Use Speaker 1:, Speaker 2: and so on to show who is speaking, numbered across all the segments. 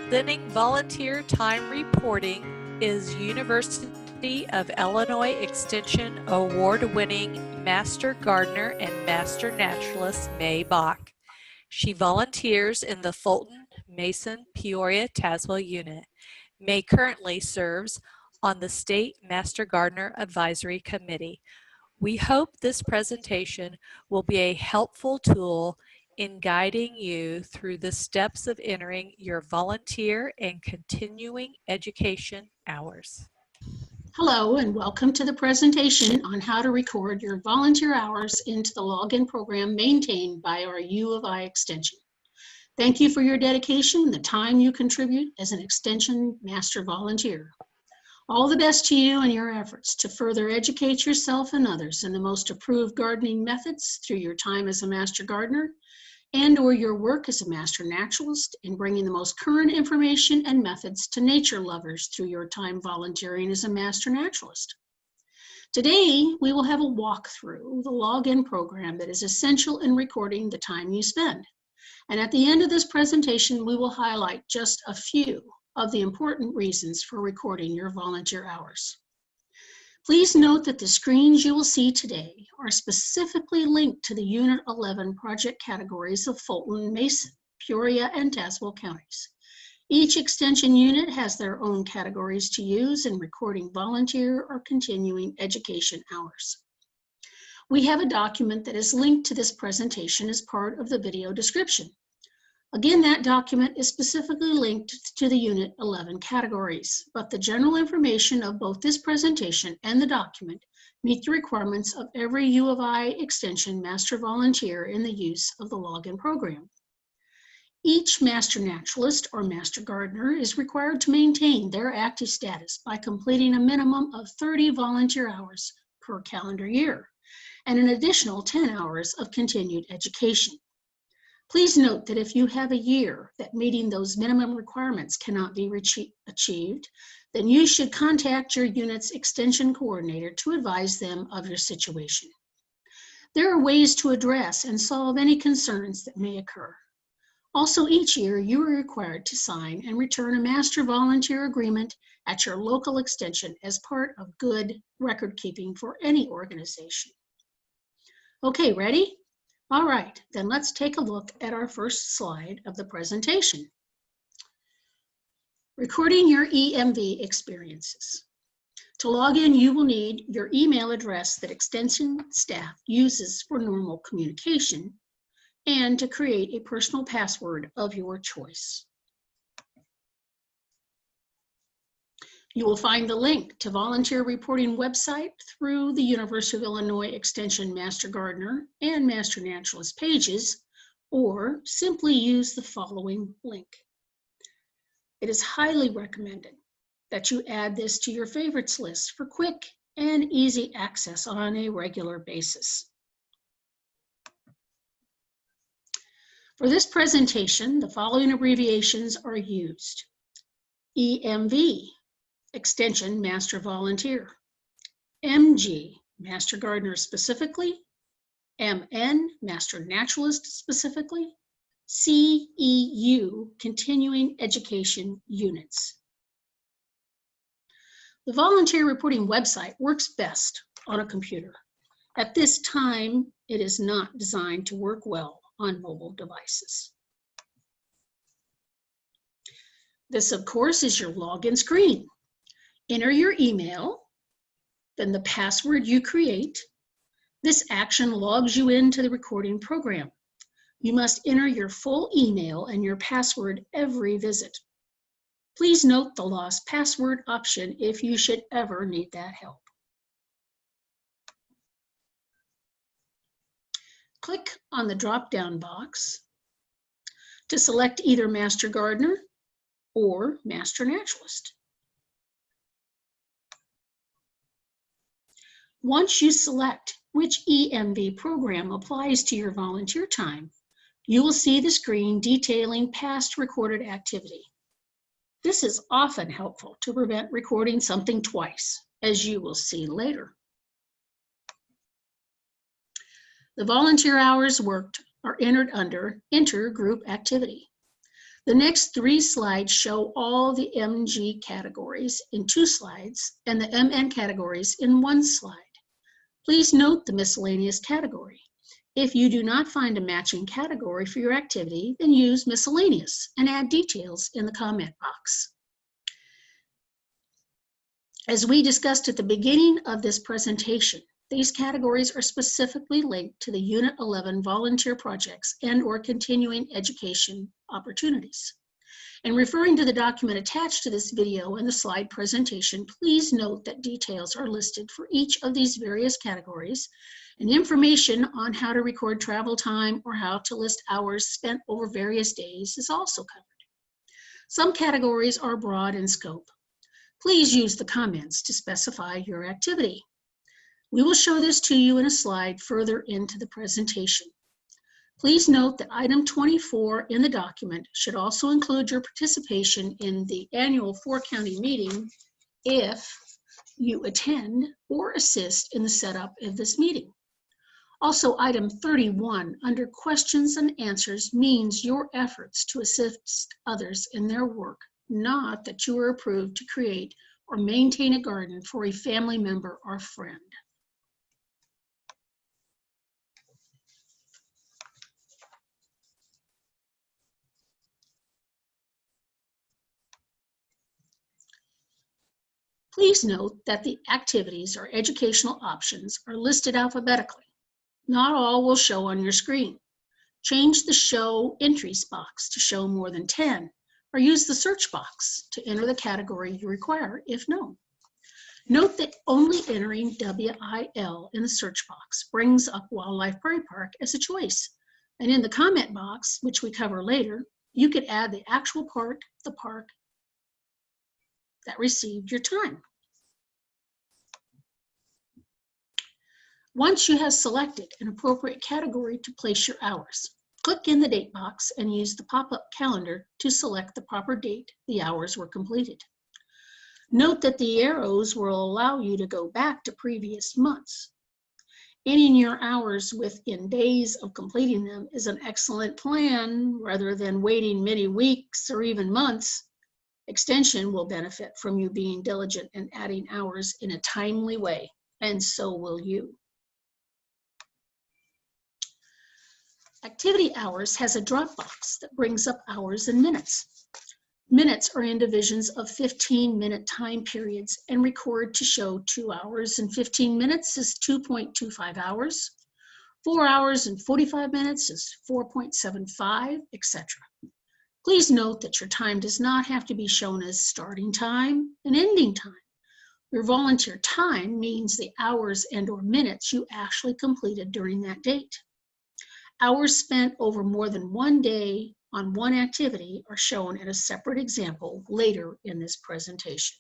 Speaker 1: Presenting volunteer time reporting is University of Illinois Extension Award-winning Master Gardener and Master Naturalist May Bach. She volunteers in the Fulton-Mason-Peoria-Tazewell Unit. May currently serves on the State Master Gardener Advisory Committee. We hope this presentation will be a helpful tool in guiding you through the steps of entering your volunteer and continuing education hours.
Speaker 2: Hello and welcome to the presentation on how to record your volunteer hours into the login program maintained by our U of I extension. Thank you for your dedication and the time you contribute as an extension master volunteer. All the best to you and your efforts to further educate yourself and others in the most approved gardening methods through your time as a master gardener and/or your work as a master naturalist in bringing the most current information and methods to nature lovers through your time volunteering as a master naturalist. Today, we will have a walkthrough the login program that is essential in recording the time you spend. And at the end of this presentation, we will highlight just a few of the important reasons for recording your volunteer hours. Please note that the screens you will see today are specifically linked to the Unit 11 project categories of Fulton, Mason, Peoria, and Tazewell counties. Each extension unit has their own categories to use in recording volunteer or continuing education hours. We have a document that is linked to this presentation as part of the video description. Again, that document is specifically linked to the Unit 11 categories, but the general information of both this presentation and the document meet the requirements of every U of I extension master volunteer in the use of the login program. Each master naturalist or master gardener is required to maintain their active status by completing a minimum of 30 volunteer hours per calendar year and an additional 10 hours of continued education. Please note that if you have a year that meeting those minimum requirements cannot be achieved, then you should contact your unit's extension coordinator to advise them of your situation. There are ways to address and solve any concerns that may occur. Also, each year you are required to sign and return a master volunteer agreement at your local extension as part of good record keeping for any organization. Okay, ready? All right, then let's take a look at our first slide of the presentation. Recording your EMV experiences. To log in, you will need your email address that extension staff uses for normal communication and to create a personal password of your choice. You will find the link to volunteer reporting website through the University of Illinois Extension Master Gardener and Master Naturalist pages, or simply use the following link. It is highly recommended that you add this to your favorites list for quick and easy access on a regular basis. For this presentation, the following abbreviations are used: EMV, Extension Master Volunteer; MG, Master Gardener specifically; MN, Master Naturalist specifically; CEU, Continuing Education Units. The volunteer reporting website works best on a computer. At this time, it is not designed to work well on mobile devices. This, of course, is your login screen. Enter your email, then the password you create. This action logs you into the recording program. You must enter your full email and your password every visit. Please note the lost password option if you should ever need that help. Click on the drop-down box to select either Master Gardener or Master Naturalist. Once you select which EMV program applies to your volunteer time, you will see the screen detailing past recorded activity. This is often helpful to prevent recording something twice, as you will see later. The volunteer hours worked are entered under Enter Group Activity. The next 3 slides show all the MG categories in 2 slides and the MN categories in 1 slide. Please note the miscellaneous category. If you do not find a matching category for your activity, then use miscellaneous and add details in the comment box. As we discussed at the beginning of this presentation, these categories are specifically linked to the Unit 11 volunteer projects and/or continuing education opportunities. In referring to the document attached to this video and the slide presentation, please note that details are listed for each of these various categories, and information on how to record travel time or how to list hours spent over various days is also covered. Some categories are broad in scope. Please use the comments to specify your activity. We will show this to you in a slide further into the presentation. Please note that item 24 in the document should also include your participation in the annual 4-county meeting if you attend or assist in the setup of this meeting. Also, item 31 under questions and answers means your efforts to assist others in their work, not that you are approved to create or maintain a garden for a family member or friend. Please note that the activities or educational options are listed alphabetically. Not all will show on your screen. Change the Show Entries box to show more than 10, or use the search box to enter the category you require if known. Note that only entering WIL in the search box brings up Wildlife Prairie Park as a choice. And in the comment box, which we cover later, you could add the actual park, the park that received your time. Once you have selected an appropriate category to place your hours, click in the date box and use the pop-up calendar to select the proper date the hours were completed. Note that the arrows will allow you to go back to previous months. Ending your hours within days of completing them is an excellent plan rather than waiting many weeks or even months. Extension will benefit from you being diligent and adding hours in a timely way, and so will you. Activity hours has a drop box that brings up hours and minutes. Minutes are in divisions of 15-minute time periods and record to show 2 hours and 15 minutes is 2.25 hours, 4 hours and 45 minutes is 4.75, etc. Please note that your time does not have to be shown as starting time and ending time. Your volunteer time means the hours and/or minutes you actually completed during that date. Hours spent over more than 1 day on one activity are shown in a separate example later in this presentation.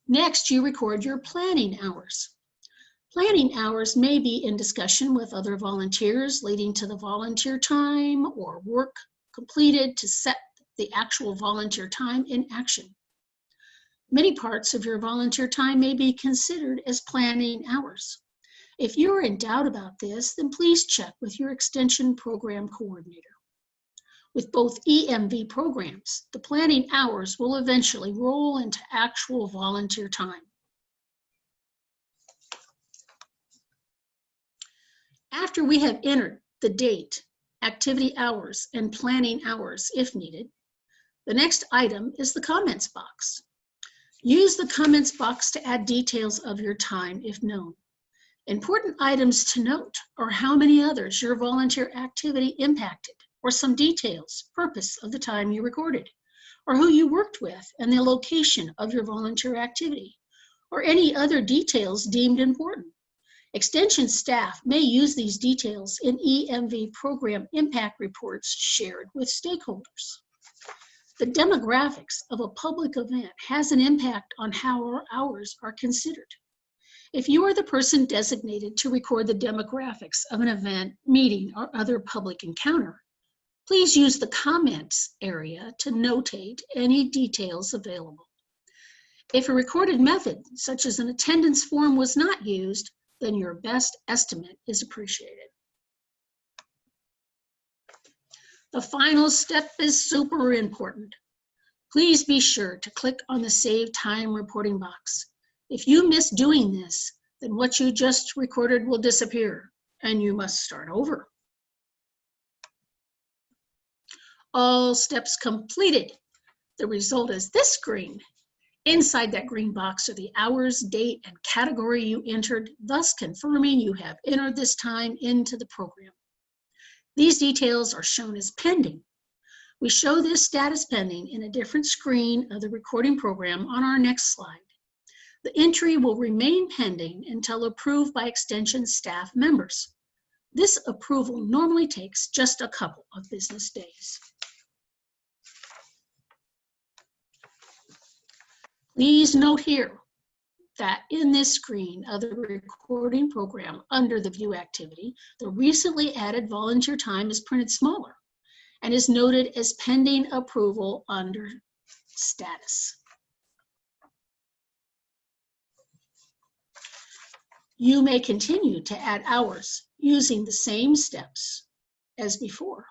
Speaker 2: Next, you record your planning hours. Planning hours may be in discussion with other volunteers, leading to the volunteer time or work completed to set the actual volunteer time in action. Many parts of your volunteer time may be considered as planning hours. If you're in doubt about this, then please check with your Extension Program Coordinator. With both EMV programs, the planning hours will eventually roll into actual volunteer time. After we have entered the date, activity hours, and planning hours if needed, the next item is the comments box. Use the comments box to add details of your time if known. Important items to note are how many others your volunteer activity impacted, or some details, purpose of the time you recorded, or who you worked with and the location of your volunteer activity, or any other details deemed important. Extension staff may use these details in EMV program impact reports shared with stakeholders. The demographics of a public event has an impact on how our hours are considered. If you are the person designated to record the demographics of an event, meeting, or other public encounter, please use the comments area to notate any details available. If a recorded method, such as an attendance form, was not used, then your best estimate is appreciated. The final step is super important. Please be sure to click on the Save Time reporting box. If you miss doing this, then what you just recorded will disappear and you must start over. All steps completed. The result is this screen. Inside that green box are the hours, date, and category you entered, thus confirming you have entered this time into the program. These details are shown as pending. We show this status pending in a different screen of the recording program on our next slide. The entry will remain pending until approved by Extension staff members. This approval normally takes just a couple of business days. Please note here that in this screen of the recording program under the View activity, the recently added volunteer time is printed smaller and is noted as pending approval under status. You may continue to add hours using the same steps as before.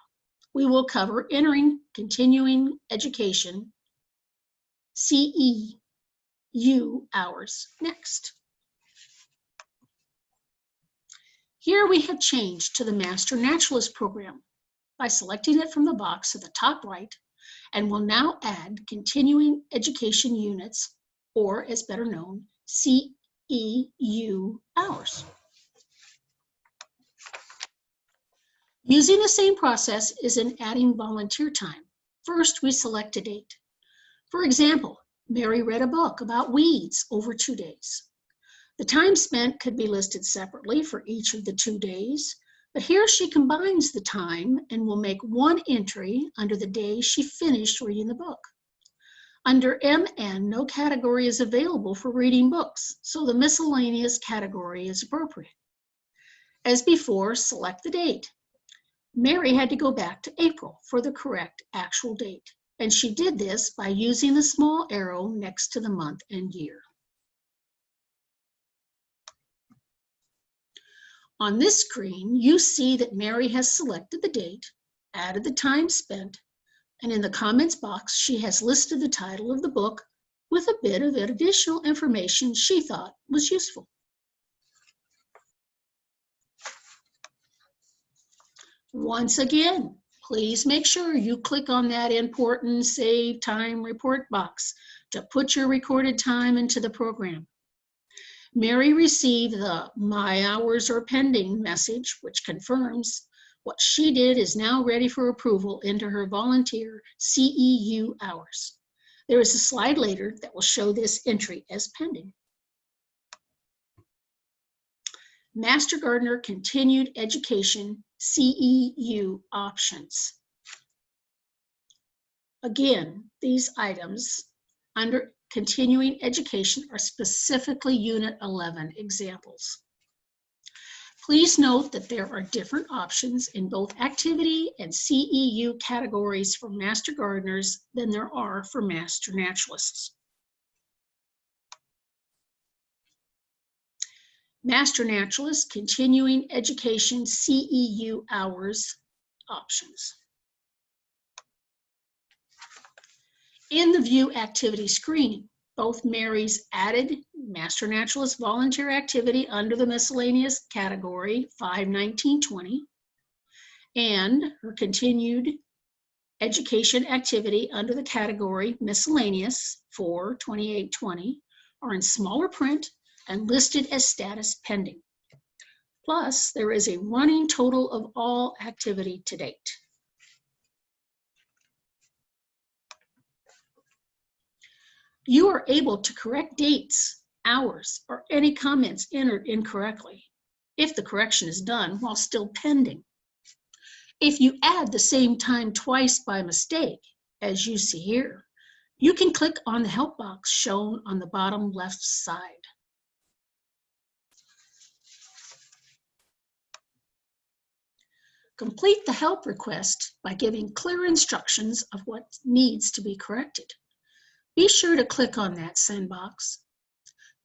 Speaker 2: We will cover entering continuing education CEU hours next. Here we have changed to the Master Naturalist program by selecting it from the box at the top right, and will now add continuing education units, or as better known, CEU hours. Using the same process is in adding volunteer time. First, we select a date. For example, Mary read a book about weeds over 2 days. The time spent could be listed separately for each of the 2 days, but here she combines the time and will make one entry under the day she finished reading the book. Under MN, no category is available for reading books, so the miscellaneous category is appropriate. As before, select the date. Mary had to go back to April for the correct actual date, and she did this by using the small arrow next to the month and year. On this screen, you see that Mary has selected the date, added the time spent, and in the comments box, she has listed the title of the book with a bit of additional information she thought was useful. Once again, please make sure you click on that important Save Time Report box to put your recorded time into the program. Mary received the My Hours Are Pending message, which confirms what she did is now ready for approval into her volunteer CEU hours. There is a slide later that will show this entry as pending. Master Gardener Continued Education CEU options. Again, these items under continuing education are specifically Unit 11 examples. Please note that there are different options in both activity and CEU categories for Master Gardeners than there are for Master Naturalists. Master Naturalist Continuing Education CEU hours options. In the View Activity screen, both Mary's added Master Naturalist volunteer activity under the miscellaneous category 51920 and her continued education activity under the category miscellaneous 42820 are in smaller print and listed as status pending. Plus, there is a running total of all activity to date. You are able to correct dates, hours, or any comments entered incorrectly if the correction is done while still pending. If you add the same time twice by mistake, as you see here, you can click on the help box shown on the bottom left side. Complete the help request by giving clear instructions of what needs to be corrected. Be sure to click on that send box.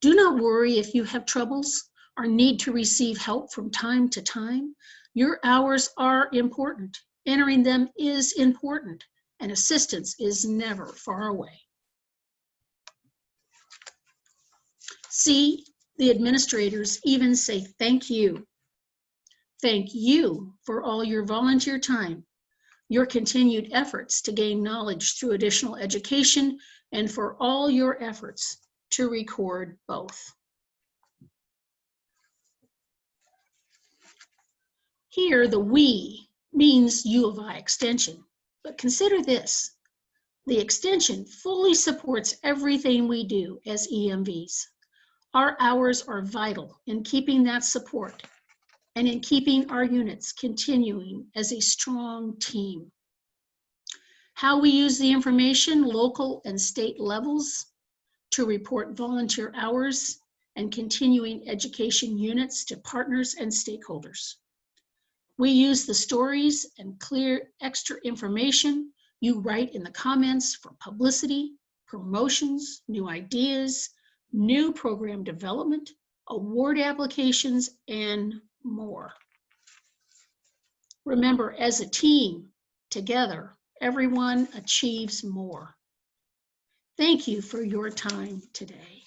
Speaker 2: Do not worry if you have troubles or need to receive help from time to time. Your hours are important, Entering them is important, and assistance is never far away. See, the administrators even say thank you. Thank you for all your volunteer time, your continued efforts to gain knowledge through additional education, and for all your efforts to record both. Here, the we means U of I Extension, but consider this. The extension fully supports everything we do as EMVs. Our hours are vital in keeping that support and in keeping our units continuing as a strong team. How we use the information, local and state levels, to report volunteer hours and continuing education units to partners and stakeholders. We use the stories and clear extra information you write in the comments for publicity, promotions, new ideas, new program development, award applications, and more. Remember, as a team, together, everyone achieves more. Thank you for your time today.